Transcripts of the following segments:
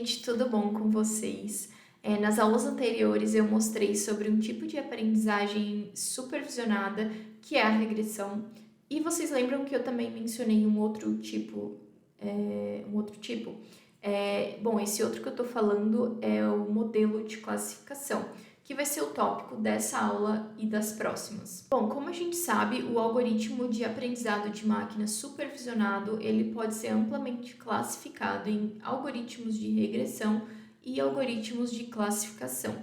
gente, tudo bom com vocês? Nas aulas anteriores eu mostrei sobre um tipo de aprendizagem supervisionada, que é a regressão, e vocês lembram que eu também mencionei um outro tipo, bom, esse outro que eu estou falando é o modelo de classificação, que vai ser o tópico dessa aula e das próximas. Bom, como a gente sabe, o algoritmo de aprendizado de máquina supervisionado, ele pode ser amplamente classificado em algoritmos de regressão e algoritmos de classificação.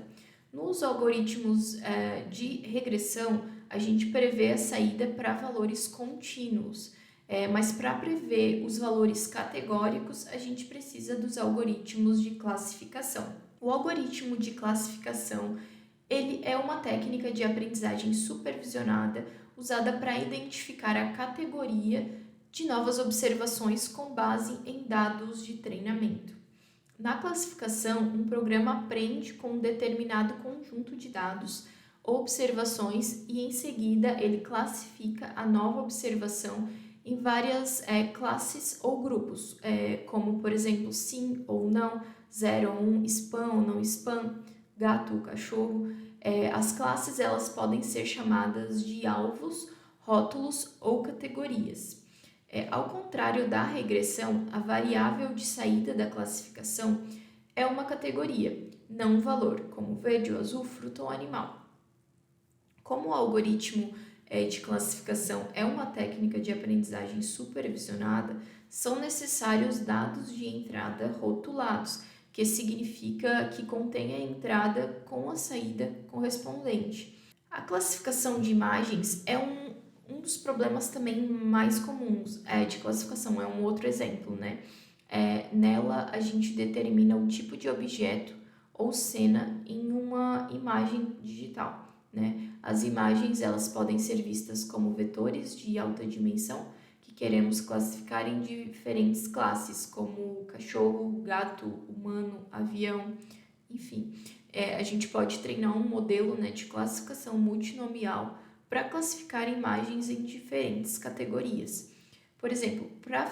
Nos algoritmos de regressão, a gente prevê a saída para valores contínuos, mas para prever os valores categóricos, a gente precisa dos algoritmos de classificação. O algoritmo de classificação, ele é uma técnica de aprendizagem supervisionada usada para identificar a categoria de novas observações com base em dados de treinamento. Na classificação, um programa aprende com um determinado conjunto de dados ou observações e, em seguida, ele classifica a nova observação em várias classes ou grupos, como, por exemplo, sim ou não, 0 ou 1, spam ou não spam, gato ou cachorro. As classes elas podem ser chamadas de alvos, rótulos ou categorias. Ao contrário da regressão, a variável de saída da classificação é uma categoria, não um valor, como verde ou azul, fruta ou animal. Como o algoritmo de classificação é uma técnica de aprendizagem supervisionada, são necessários dados de entrada rotulados, que significa que contém a entrada com a saída correspondente. A classificação de imagens é um dos problemas também mais comuns de classificação, é um outro exemplo, né? Nela, a gente determina o tipo de objeto ou cena em uma imagem digital, né? As imagens, elas podem ser vistas como vetores de alta dimensão, que queremos classificar em diferentes classes, como cachorro, gato, humano, avião, enfim. A gente pode treinar um modelo, né, de classificação multinomial para classificar imagens em diferentes categorias. Por exemplo, para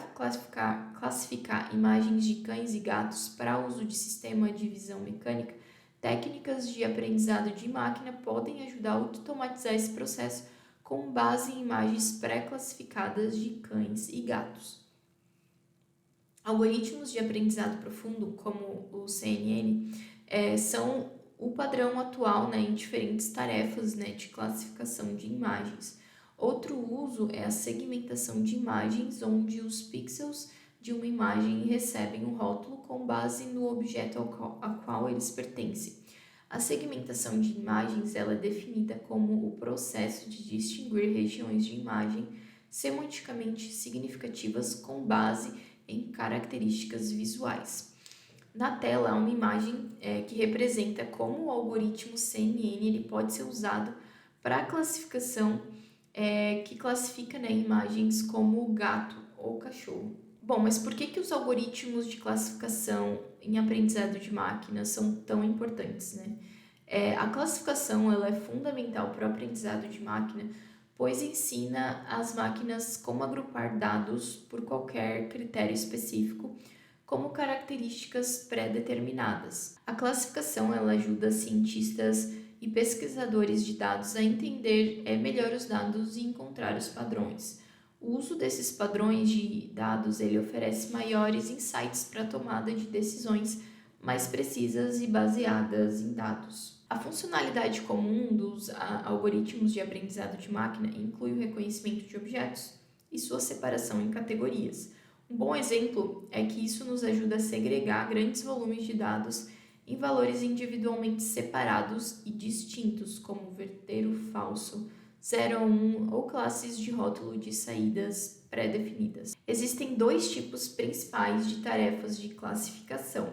classificar imagens de cães e gatos para uso de sistema de visão mecânica, técnicas de aprendizado de máquina podem ajudar a automatizar esse processo com base em imagens pré-classificadas de cães e gatos. Algoritmos de aprendizado profundo, como o CNN, são o padrão atual, né, em diferentes tarefas, né, de classificação de imagens. Outro uso é a segmentação de imagens, onde os pixels de uma imagem recebem um rótulo com base no objeto ao qual eles pertencem. A segmentação de imagens ela é definida como o processo de distinguir regiões de imagem semanticamente significativas com base em características visuais. Na tela há uma imagem que representa como o algoritmo CNN ele pode ser usado para a classificação que classifica, né, imagens como gato ou cachorro. Bom, mas por que os algoritmos de classificação em aprendizado de máquina são tão importantes, né? A classificação ela é fundamental para o aprendizado de máquina, pois ensina as máquinas como agrupar dados por qualquer critério específico, como características pré-determinadas. A classificação ela ajuda cientistas e pesquisadores de dados a entender melhor os dados e encontrar os padrões. O uso desses padrões de dados ele oferece maiores insights para a tomada de decisões mais precisas e baseadas em dados. A funcionalidade comum dos algoritmos de aprendizado de máquina inclui o reconhecimento de objetos e sua separação em categorias. Um bom exemplo é que isso nos ajuda a segregar grandes volumes de dados em valores individualmente separados e distintos, como verdadeiro, falso, 0 a 1 ou classes de rótulo de saídas pré-definidas. Existem dois tipos principais de tarefas de classificação,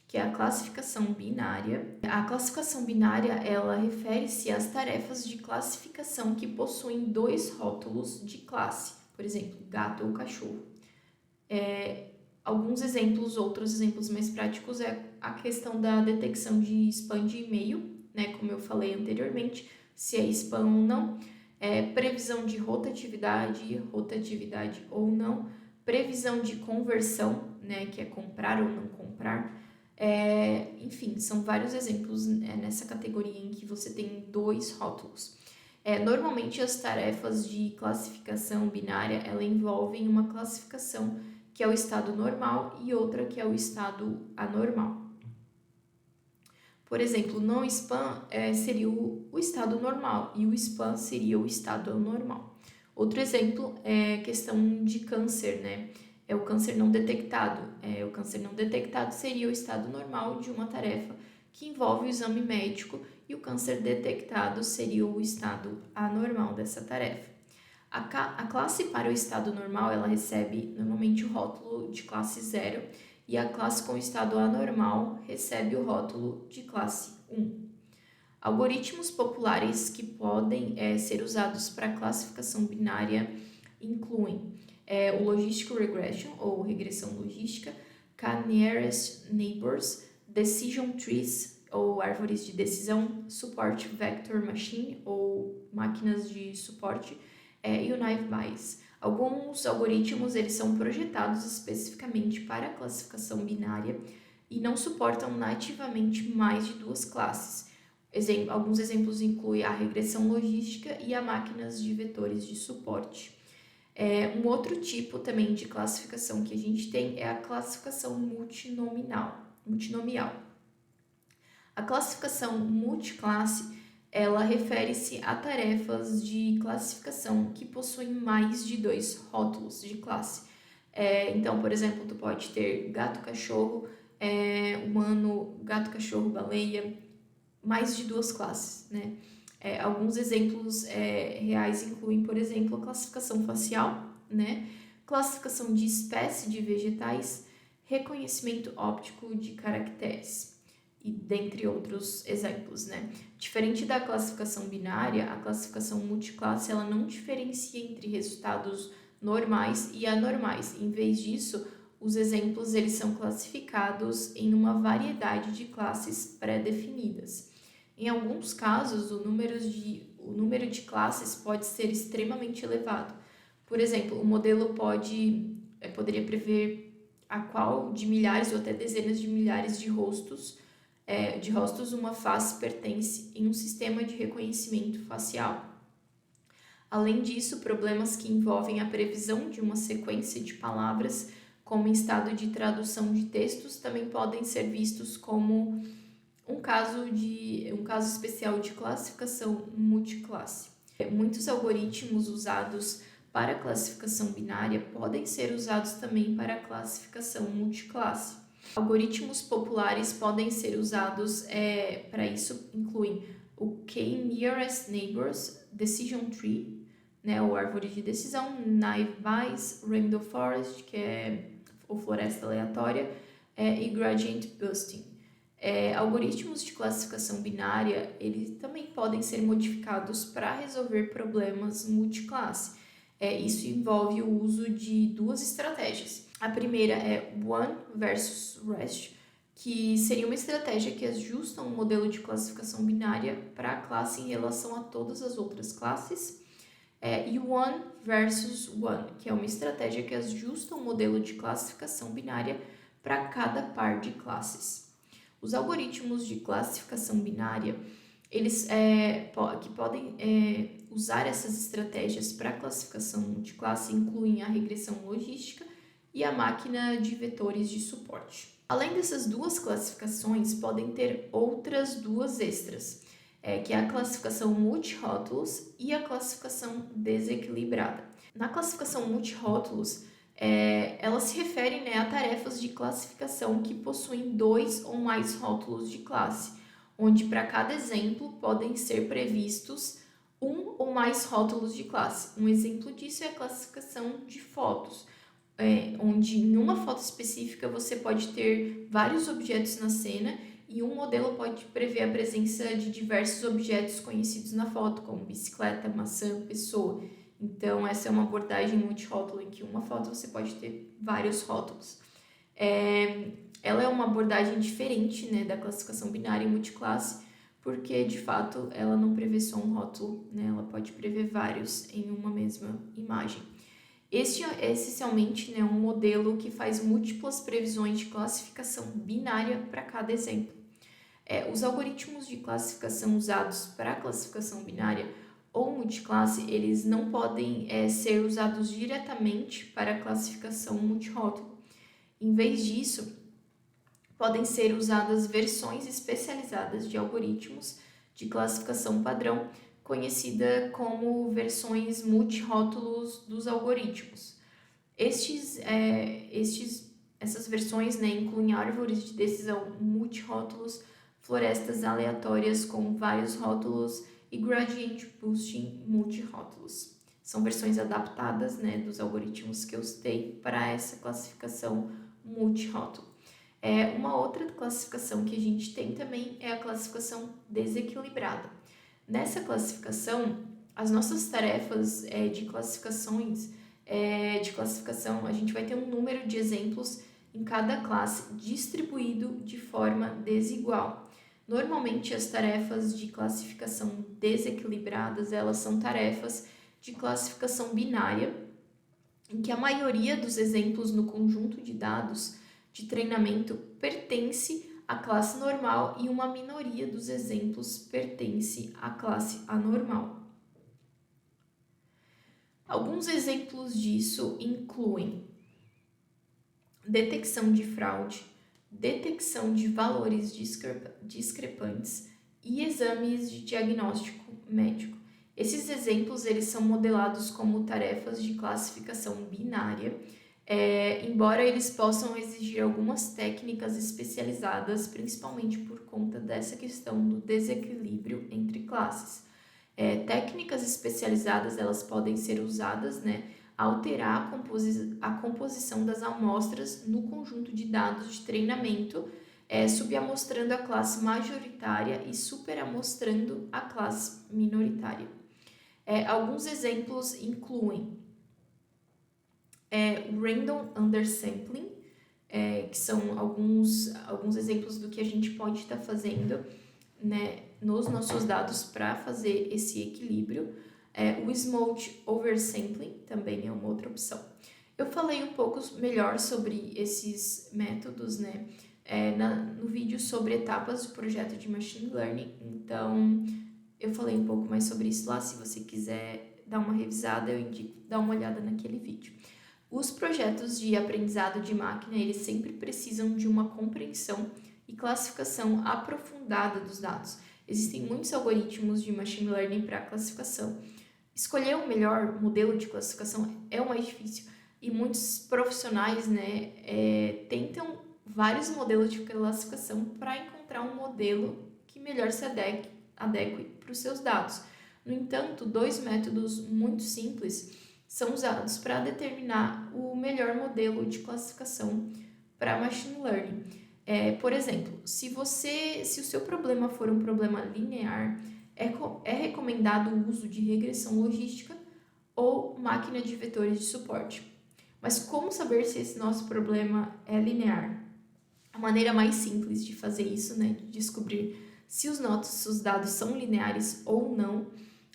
que é a classificação binária. A classificação binária, ela refere-se às tarefas de classificação que possuem dois rótulos de classe, por exemplo, gato ou cachorro. Alguns exemplos, outros exemplos mais práticos é a questão da detecção de spam de e-mail, né, como eu falei anteriormente, se é spam ou não, previsão de rotatividade ou não, previsão de conversão, né, que é comprar ou não comprar, Enfim, são vários exemplos nessa categoria em que você tem dois rótulos. Normalmente as tarefas de classificação binária, ela envolvem uma classificação que é o estado normal e outra que é o estado anormal. Por exemplo, não spam seria o estado normal e o spam seria o estado anormal. Outro exemplo é questão de câncer, né? É o câncer não detectado. O câncer não detectado seria o estado normal de uma tarefa que envolve o exame médico e o câncer detectado seria o estado anormal dessa tarefa. A classe para o estado normal, ela recebe normalmente o rótulo de classe 0 e a classe com estado anormal recebe o rótulo de classe 1. Algoritmos populares que podem ser usados para classificação binária incluem o Logistic Regression, ou regressão logística, K-Nearest Neighbors, Decision Trees, ou árvores de decisão, Support Vector Machine, ou máquinas de suporte, e o Naive Bayes. Alguns algoritmos eles são projetados especificamente para a classificação binária e não suportam nativamente mais de duas classes. Alguns exemplos incluem a regressão logística e a máquinas de vetores de suporte. Um outro tipo também de classificação que a gente tem é a classificação multinomial. A classificação multiclasse, ela refere-se a tarefas de classificação que possuem mais de dois rótulos de classe. Então, por exemplo, tu pode ter gato-cachorro, humano, gato-cachorro-baleia, mais de duas classes, né? Alguns exemplos reais incluem, por exemplo, a classificação facial, né? Classificação de espécie de vegetais, reconhecimento óptico de caracteres, e dentre outros exemplos, né? Diferente da classificação binária, a classificação multiclasse ela não diferencia entre resultados normais e anormais. Em vez disso, os exemplos eles são classificados em uma variedade de classes pré-definidas. Em alguns casos, o número de classes pode ser extremamente elevado. Por exemplo, o modelo poderia prever a qual de milhares ou até dezenas de milhares de rostos uma face pertence em um sistema de reconhecimento facial. Além disso, problemas que envolvem a previsão de uma sequência de palavras, como em estado de tradução de textos, também podem ser vistos como um caso especial de classificação multiclasse. Muitos algoritmos usados para a classificação binária podem ser usados também para a classificação multiclasse. Algoritmos populares podem ser usados para isso, incluem o K-Nearest Neighbors, Decision Tree, né, ou árvore de decisão, Naive Bayes, Random Forest, que é ou floresta aleatória, e Gradient Boosting. Algoritmos de classificação binária, eles também podem ser modificados para resolver problemas multiclasse. Isso envolve o uso de duas estratégias. A primeira é One versus Rest, que seria uma estratégia que ajusta um modelo de classificação binária para a classe em relação a todas as outras classes. E One versus One, que é uma estratégia que ajusta um modelo de classificação binária para cada par de classes. Os algoritmos de classificação binária, eles que podem usar essas estratégias para classificação multiclasse incluem a regressão logística e a máquina de vetores de suporte. Além dessas duas classificações, podem ter outras duas extras, que é a classificação multirótulos e a classificação desequilibrada. Na classificação multirótulos, elas se referem a tarefas de classificação que possuem dois ou mais rótulos de classe, onde para cada exemplo podem ser previstos um ou mais rótulos de classe. Um exemplo disso é a classificação de fotos, onde em uma foto específica você pode ter vários objetos na cena e um modelo pode prever a presença de diversos objetos conhecidos na foto, como bicicleta, maçã, pessoa. Então, essa é uma abordagem multirótulo em que uma foto você pode ter vários rótulos. Ela é uma abordagem diferente, né, da classificação binária e multiclasse, porque, de fato, ela não prevê só um rótulo, né, ela pode prever vários em uma mesma imagem. Este é essencialmente, né, um modelo que faz múltiplas previsões de classificação binária para cada exemplo. Os algoritmos de classificação usados para a classificação binária ou multiclasse, eles não podem ser usados diretamente para a classificação multirótulo. Em vez disso, podem ser usadas versões especializadas de algoritmos de classificação padrão, conhecida como versões multirótulos dos algoritmos. Essas versões, né, incluem árvores de decisão multirótulos, florestas aleatórias com vários rótulos e gradient boosting multirótulos. São versões adaptadas, né, dos algoritmos que eu citei para essa classificação multirótulo. Uma outra classificação que a gente tem também é a classificação desequilibrada. Nessa classificação, as nossas tarefas de classificação, a gente vai ter um número de exemplos em cada classe distribuído de forma desigual. Normalmente, as tarefas de classificação desequilibradas, elas são tarefas de classificação binária, em que a maioria dos exemplos no conjunto de dados de treinamento pertence à classe normal e uma minoria dos exemplos pertence à classe anormal. Alguns exemplos disso incluem detecção de fraude, detecção de valores discrepantes e exames de diagnóstico médico. Esses exemplos eles são modelados como tarefas de classificação binária, embora eles possam exigir algumas técnicas especializadas, principalmente por conta dessa questão do desequilíbrio entre classes. Técnicas especializadas elas podem ser usadas, né, a alterar a composição das amostras no conjunto de dados de treinamento, subamostrando a classe majoritária e superamostrando a classe minoritária. Alguns exemplos incluem o random undersampling, que são alguns exemplos do que a gente pode estar fazendo, né, nos nossos dados para fazer esse equilíbrio. O smooth oversampling também é uma outra opção. Eu falei um pouco melhor sobre esses métodos, né, no vídeo sobre etapas do projeto de Machine Learning, então eu falei um pouco mais sobre isso lá. Se você quiser dar uma revisada, eu indico dar uma olhada naquele vídeo. Os projetos de aprendizado de máquina, eles sempre precisam de uma compreensão e classificação aprofundada dos dados. Existem muitos algoritmos de Machine Learning para classificação. Escolher o melhor modelo de classificação é o mais difícil e muitos profissionais, né, tentam vários modelos de classificação para encontrar um modelo que melhor se adeque para os seus dados. No entanto, dois métodos muito simples são usados para determinar o melhor modelo de classificação para Machine Learning. Por exemplo, se o seu problema for um problema linear, é recomendado o uso de regressão logística ou máquina de vetores de suporte. Mas como saber se esse nosso problema é linear? A maneira mais simples de fazer isso, né, de descobrir se os nossos dados são lineares ou não,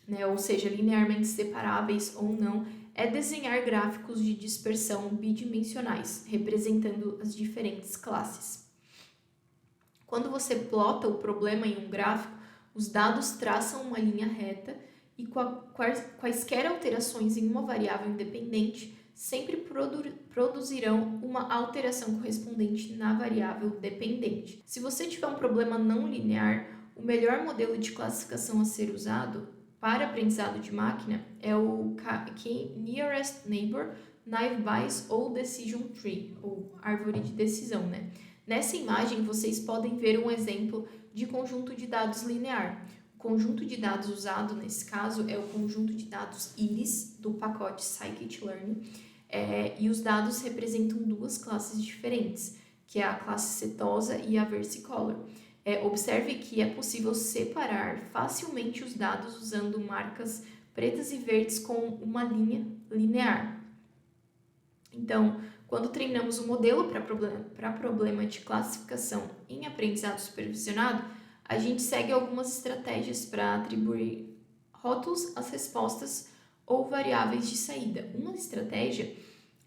né, ou seja, linearmente separáveis ou não, é desenhar gráficos de dispersão bidimensionais, representando as diferentes classes. Quando você plota o problema em um gráfico, os dados traçam uma linha reta e quaisquer alterações em uma variável independente sempre produzirão uma alteração correspondente na variável dependente. Se você tiver um problema não linear, o melhor modelo de classificação a ser usado para aprendizado de máquina é o K-Nearest Neighbor, Naive Bayes ou Decision Tree, ou árvore de decisão, né? Nessa imagem, vocês podem ver um exemplo de conjunto de dados linear. O conjunto de dados usado, nesse caso, é o conjunto de dados IRIS, do pacote Scikit-Learn, e os dados representam duas classes diferentes, que é a classe setosa e a versicolor. Observe que é possível separar facilmente os dados usando marcas pretas e verdes com uma linha linear. Então, quando treinamos um modelo para problema de classificação em aprendizado supervisionado, a gente segue algumas estratégias para atribuir rótulos às respostas ou variáveis de saída. Uma estratégia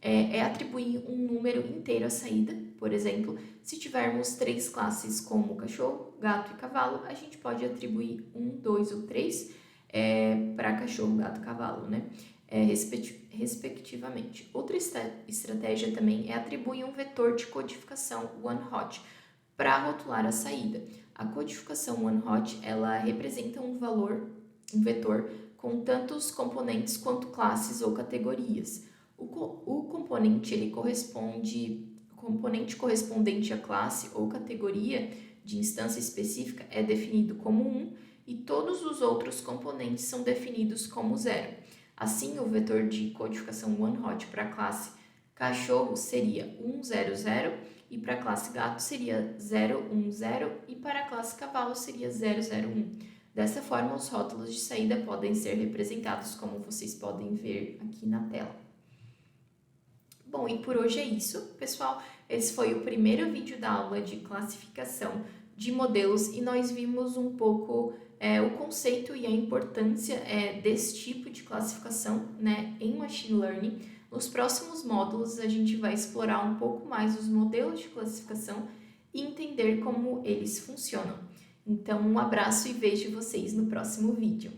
é atribuir um número inteiro à saída. Por exemplo, se tivermos 3 classes como cachorro, gato e cavalo, a gente pode atribuir 1, 2 ou 3 para cachorro, gato e cavalo, né? Respectivamente. Outra estratégia também é atribuir um vetor de codificação one-hot para rotular a saída. A codificação one-hot, ela representa um vetor com tantos componentes quanto classes ou categorias. O componente correspondente à classe ou categoria de instância específica é definido como 1 e todos os outros componentes são definidos como 0. Assim, o vetor de codificação one-hot para a classe cachorro seria 1, 0, 0 e para a classe gato seria 0, 1, 0 e para a classe cavalo seria 0, 0, 1. Dessa forma, os rótulos de saída podem ser representados como vocês podem ver aqui na tela. Bom, e por hoje é isso, pessoal. Esse foi o primeiro vídeo da aula de classificação de modelos e nós vimos um pouco o conceito e a importância desse tipo de classificação, né, em Machine Learning. Nos próximos módulos a gente vai explorar um pouco mais os modelos de classificação e entender como eles funcionam. Então, um abraço e vejo vocês no próximo vídeo.